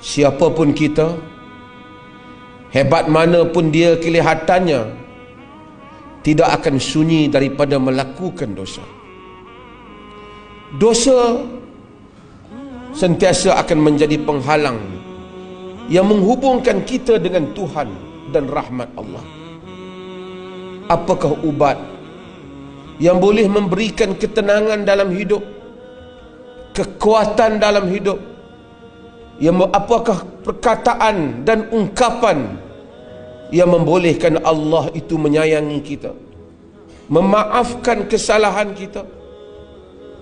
siapapun kita, hebat mana pun dia kelihatannya, tidak akan sunyi daripada melakukan dosa. Dosa sentiasa akan menjadi penghalang yang menghubungkan kita dengan Tuhan dan rahmat Allah. Apakah ubat yang boleh memberikan ketenangan dalam hidup, kekuatan dalam hidup? Apakah perkataan dan ungkapan yang membolehkan Allah itu menyayangi kita, memaafkan kesalahan kita,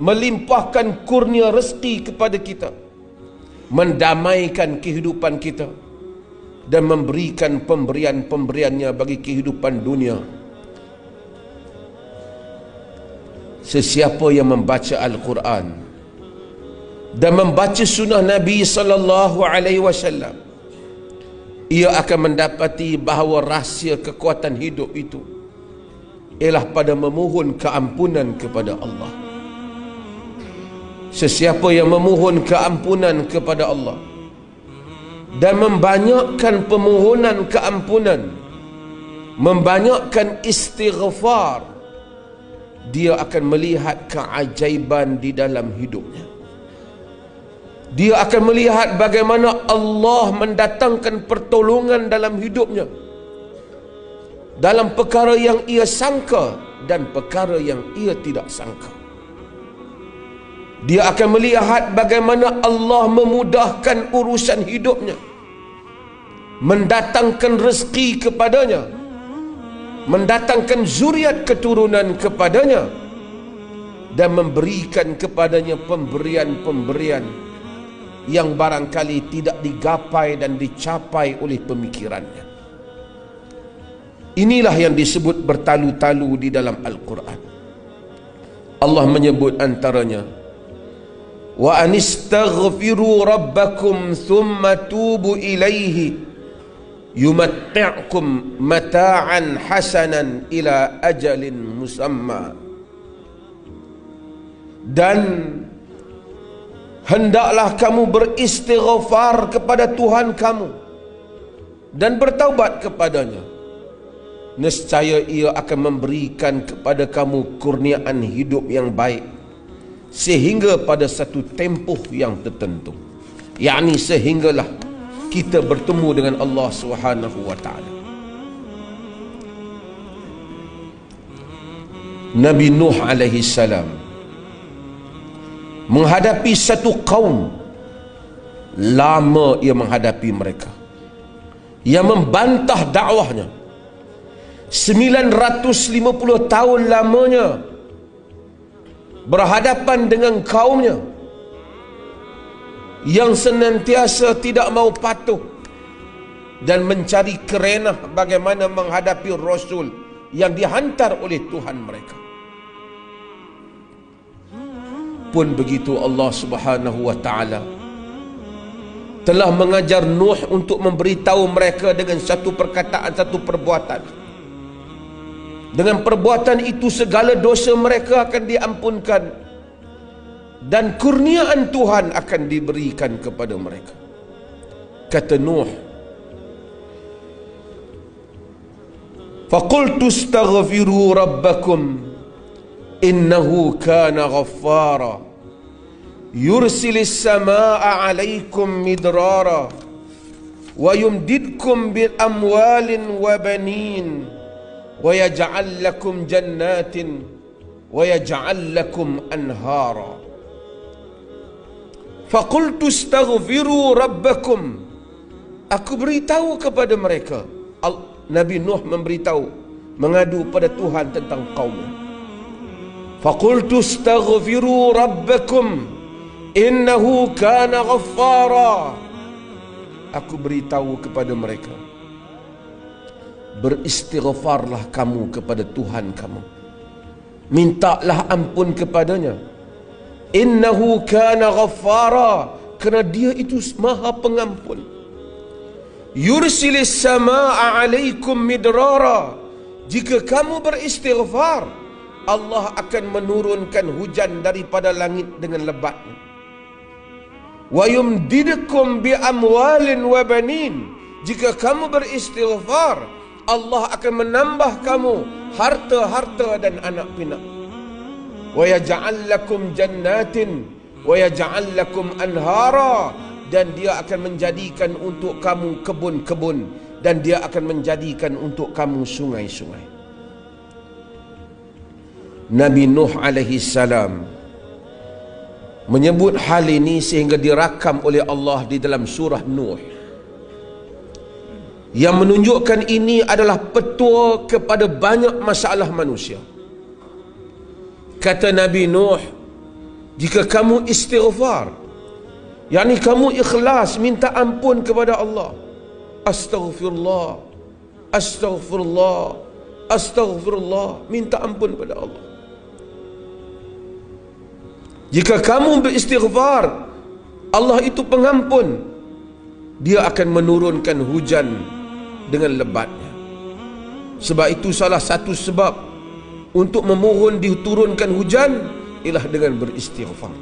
melimpahkan kurnia rezeki kepada kita, mendamaikan kehidupan kita, dan memberikan pemberian-pemberiannya bagi kehidupan dunia? Sesiapa yang membaca Al-Quran dan membaca sunnah Nabi sallallahu alaihi wasallam, ia akan mendapati bahawa rahsia kekuatan hidup itu ialah pada memohon keampunan kepada Allah. Sesiapa yang memohon keampunan kepada Allah dan membanyakkan permohonan keampunan, membanyakkan istighfar, dia akan melihat keajaiban di dalam hidupnya. Dia akan melihat bagaimana Allah mendatangkan pertolongan dalam hidupnya, dalam perkara yang ia sangka dan perkara yang ia tidak sangka. Dia akan melihat bagaimana Allah memudahkan urusan hidupnya, mendatangkan rezeki kepadanya, mendatangkan zuriat keturunan kepadanya, dan memberikan kepadanya pemberian-pemberian yang barangkali tidak digapai dan dicapai oleh pemikirannya. Inilah yang disebut bertalu-talu di dalam Al-Quran. Allah menyebut antaranya, wa anistaghfiru rabbakum thumma tubu ilaihi yumatti'kum mata'an hasanan ila ajalin musamma. Dan hendaklah kamu beristighfar kepada Tuhan kamu dan bertaubat kepadanya, nescaya ia akan memberikan kepada kamu kurniaan hidup yang baik sehingga pada satu tempoh yang tertentu, yakni sehinggalah kita bertemu dengan Allah Subhanahu wa taala. Nabi Nuh alaihi salam menghadapi satu kaum, lama ia menghadapi mereka, yang membantah dakwahnya. 950 tahun lamanya berhadapan dengan kaumnya yang senantiasa tidak mau patuh dan mencari kerenah bagaimana menghadapi Rasul yang dihantar oleh Tuhan mereka. Pun begitu Allah Subhanahu wa ta'ala telah mengajar Nuh untuk memberitahu mereka dengan satu perkataan, satu perbuatan. Dengan perbuatan itu segala dosa mereka akan diampunkan dan kurniaan Tuhan akan diberikan kepada mereka. Kata Nuh, faqultu astaghfiru rabbakum innahu kana ghaffara yursilis samaa'a 'alaikum midrara wa yumdidkum bil amwalin wa banin wa yaj'al lakum jannatin wa yaj'al lakum anhara. Faqultu astaghfiru rabbakum, aku beritahu kepada mereka. Nabi Nuh memberitahu, mengadu pada Tuhan tentang kaumnya. Faqultu astaghfiru rabbakum innahu kana ghaffara, aku beritahu kepada mereka, beristighfarlah kamu kepada Tuhan kamu, mintalah ampun kepadanya. Innahu kana ghaffara, kerana dia itu maha pengampun. Yursilis samaa'a 'alaikum midrara, jika kamu beristighfar, Allah akan menurunkan hujan daripada langit dengan lebatnya. Wa yumdidukum bi amwalin wa banin. Jika kamu beristighfar, Allah akan menambah kamu harta-harta dan anak pinak. Wa yaj'al lakum jannatin wa yaj'al lakum anhara, dan dia akan menjadikan untuk kamu kebun-kebun, dan dia akan menjadikan untuk kamu sungai-sungai. Nabi Nuh alaihi salam menyebut hal ini sehingga dirakam oleh Allah di dalam surah Nuh, yang menunjukkan ini adalah petua kepada banyak masalah manusia. Kata Nabi Nuh, jika kamu istighfar, yakni kamu ikhlas minta ampun kepada Allah, astaghfirullah, astaghfirullah, astaghfirullah, minta ampun kepada Allah. Jika kamu beristighfar, Allah itu pengampun. Dia akan menurunkan hujan dengan lebatnya. Sebab itu salah satu sebab untuk memohon diturunkan hujan ialah dengan beristighfar.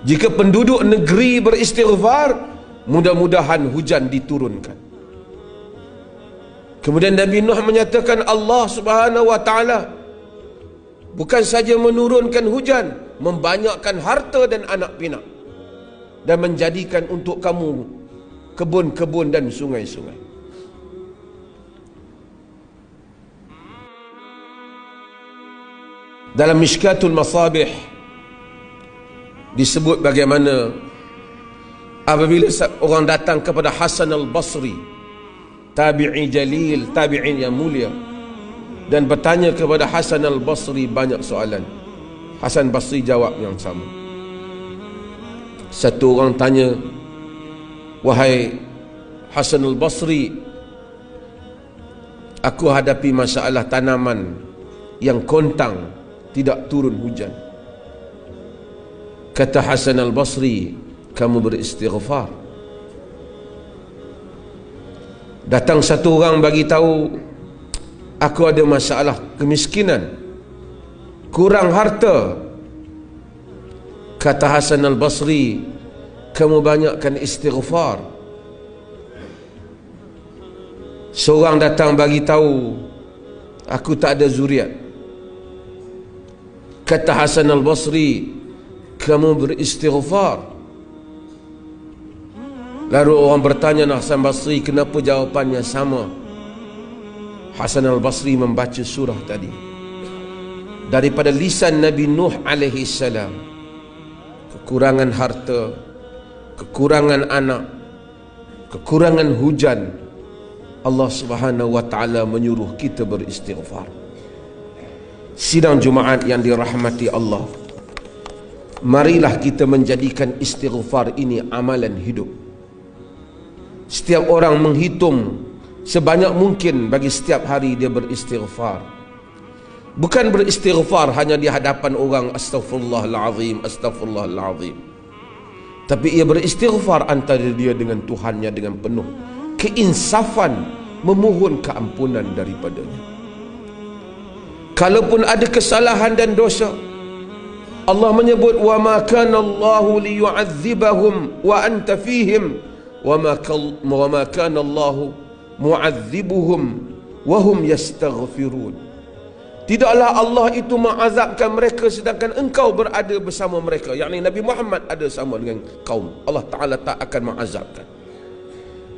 Jika penduduk negeri beristighfar, mudah-mudahan hujan diturunkan. Kemudian Nabi Nuh menyatakan Allah Subhanahu wa taala bukan saja menurunkan hujan, membanyakkan harta dan anak pinak, dan menjadikan untuk kamu kebun-kebun dan sungai-sungai. Dalam Mishkatul Masabih disebut bagaimana apabila orang datang kepada Hasan al-Basri, tabi'i jalil, tabi'in yang mulia, dan bertanya kepada Hasan al-Basri banyak soalan, Hasan Basri jawab yang sama. Satu orang tanya, wahai Hasan al-Basri, aku hadapi masalah tanaman yang kontang, tidak turun hujan. Kata Hasan al-Basri, kamu beristighfar. Datang satu orang bagi tahu, aku ada masalah kemiskinan, kurang harta. Kata Hasan al-Basri, kamu banyakkan istighfar. Seorang datang bagi tahu, aku tak ada zuriat. Kata Hasan al-Basri, kamu beristighfar. Lalu orang bertanya Hasan al-Basri, kenapa jawapannya sama? Hasan al-Basri membaca surah tadi daripada lisan Nabi Nuh alaihi salam. Kekurangan harta, kekurangan anak, kekurangan hujan, Allah Subhanahu wa taala menyuruh kita beristighfar. Sidang Jumaat yang dirahmati Allah, marilah kita menjadikan istighfar ini amalan hidup. Setiap orang menghitung sebanyak mungkin bagi setiap hari dia beristighfar. Bukan beristighfar hanya di hadapan orang, astaghfirullahalazim, astaghfirullahalazim, tapi ia beristighfar antara dia dengan Tuhannya dengan penuh keinsafan, memohon keampunan daripadanya. Kalaupun ada kesalahan dan dosa, Allah menyebut, wa ma kana Allahu liyu'adzibahum wa anta fihim wa ma kana Allahu mu'adzibuhum wa hum yastaghfirun. Tidaklah Allah itu mengazabkan mereka sedangkan engkau berada bersama mereka, yakni Nabi Muhammad ada sama dengan kaum. Allah Ta'ala tak akan mengazabkan.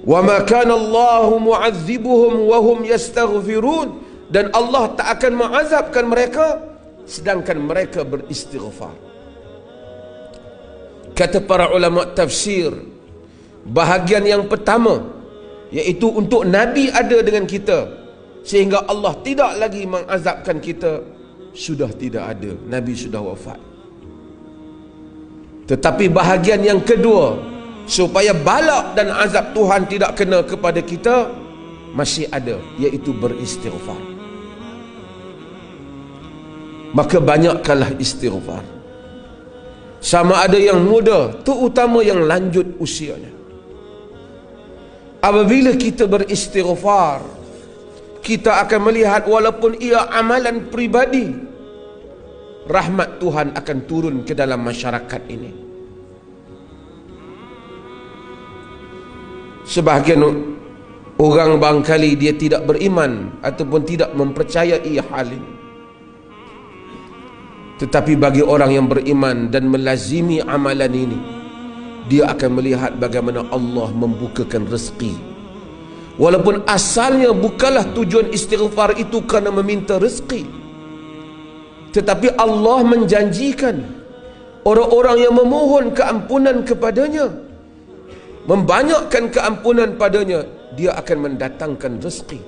Wa ma kana Allahu mu'adzibuhum wa hum yastaghfirun, dan Allah tak akan mengazabkan mereka sedangkan mereka beristighfar. Kata para ulama tafsir, bahagian yang pertama iaitu untuk Nabi ada dengan kita sehingga Allah tidak lagi mengazabkan kita, sudah tidak ada, Nabi sudah wafat. Tetapi bahagian yang kedua, supaya balak dan azab Tuhan tidak kena kepada kita, masih ada, iaitu beristighfar. Maka banyakkanlah istighfar. Sama ada yang muda, terutama yang lanjut usianya. Apabila kita beristighfar, kita akan melihat walaupun ia amalan pribadi, rahmat Tuhan akan turun ke dalam masyarakat ini. Sebahagian orang barangkali dia tidak beriman ataupun tidak mempercayai hal ini. Tetapi bagi orang yang beriman dan melazimi amalan ini, dia akan melihat bagaimana Allah membukakan rezeki. Walaupun asalnya bukanlah tujuan istighfar itu kerana meminta rezeki, tetapi Allah menjanjikan orang-orang yang memohon keampunan kepadanya, membanyakkan keampunan padanya, dia akan mendatangkan rezeki.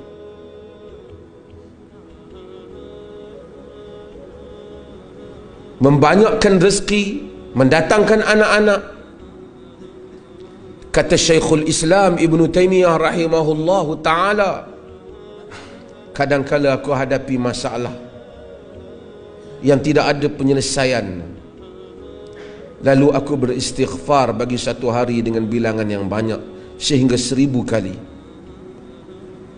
Membanyakkan rezeki, mendatangkan anak-anak. Kata Syekhul Islam Ibn Taymiyah rahimahullahu ta'ala, kadang-kala aku hadapi masalah yang tidak ada penyelesaian, lalu aku beristighfar bagi satu hari dengan bilangan yang banyak sehingga 1000 kali,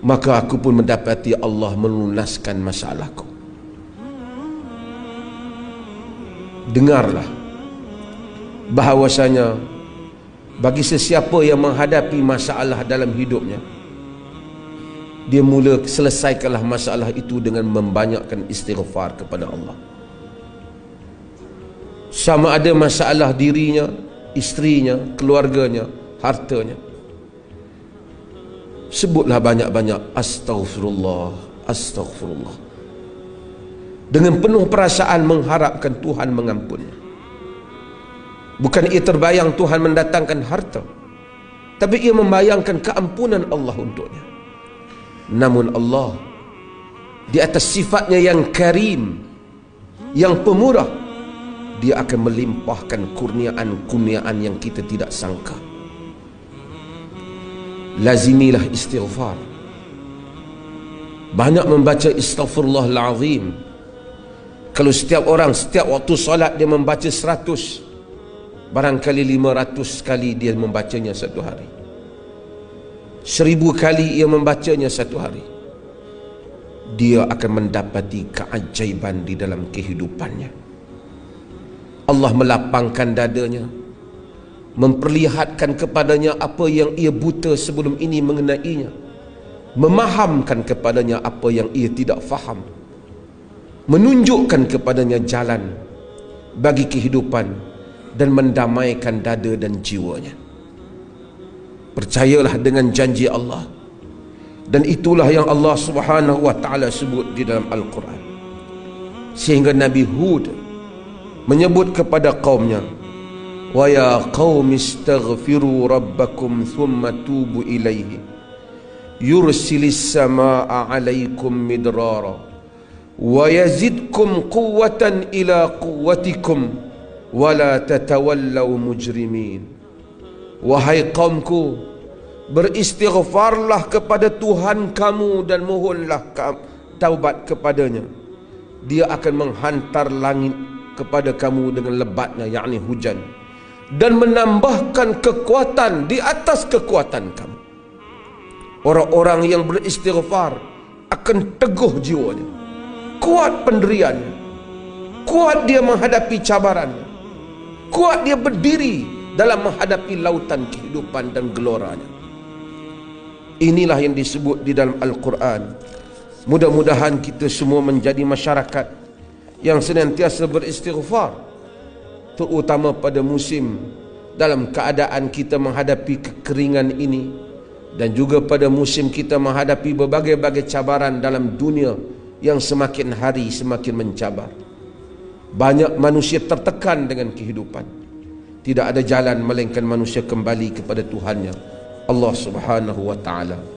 maka aku pun mendapati Allah melunaskan masalahku. Dengarlah bahawasanya bagi sesiapa yang menghadapi masalah dalam hidupnya, dia mula selesaikanlah masalah itu dengan membanyakkan istighfar kepada Allah. Sama ada masalah dirinya, isterinya, keluarganya, hartanya, sebutlah banyak-banyak astaghfirullah, astaghfirullah, dengan penuh perasaan mengharapkan Tuhan mengampunnya. Bukan ia terbayang Tuhan mendatangkan harta, tapi ia membayangkan keampunan Allah untuknya. Namun Allah di atas sifatnya yang karim, yang pemurah, dia akan melimpahkan kurniaan-kurniaan yang kita tidak sangka. Lazimilah istighfar. Banyak membaca astaghfirullahal azim. Kalau setiap orang setiap waktu solat dia membaca 100, barangkali 500 kali dia membacanya satu hari, 1000 kali ia membacanya satu hari, dia akan mendapati keajaiban di dalam kehidupannya. Allah melapangkan dadanya, memperlihatkan kepadanya apa yang ia buta sebelum ini mengenainya, memahamkan kepadanya apa yang ia tidak faham, menunjukkan kepadanya jalan bagi kehidupan dan mendamaikan dada dan jiwanya. Percayalah dengan janji Allah, dan itulah yang Allah Subhanahu wa ta'ala sebut di dalam Al-Quran. Sehingga Nabi Hud menyebut kepada kaumnya, wa ya qaumi istaghfiru rabbakum thumma tubu ilaihi yursilis samaa'a 'alaikum midrara wa yazidkum quwwatan ila quwwatikum wala tatawallaw mujrimin. Wahai kaumku, beristighfarlah kepada Tuhan kamu dan mohonlah taubat kepadanya. Dia akan menghantar langit kepada kamu dengan lebatnya, yakni hujan, dan menambahkan kekuatan di atas kekuatan kamu. Orang-orang yang beristighfar akan teguh jiwanya, kuat pendiriannya, kuat dia menghadapi cabarannya, kuat dia berdiri dalam menghadapi lautan kehidupan dan geloranya. Inilah yang disebut di dalam Al-Quran. Mudah-mudahan kita semua menjadi masyarakat yang senantiasa beristighfar, terutama pada musim dalam keadaan kita menghadapi kekeringan ini, dan juga pada musim kita menghadapi berbagai-bagai cabaran dalam dunia yang semakin hari semakin mencabar. Banyak manusia tertekan dengan kehidupan. Tidak ada jalan melainkan manusia kembali kepada Tuhannya, Allah Subhanahu wa ta'ala.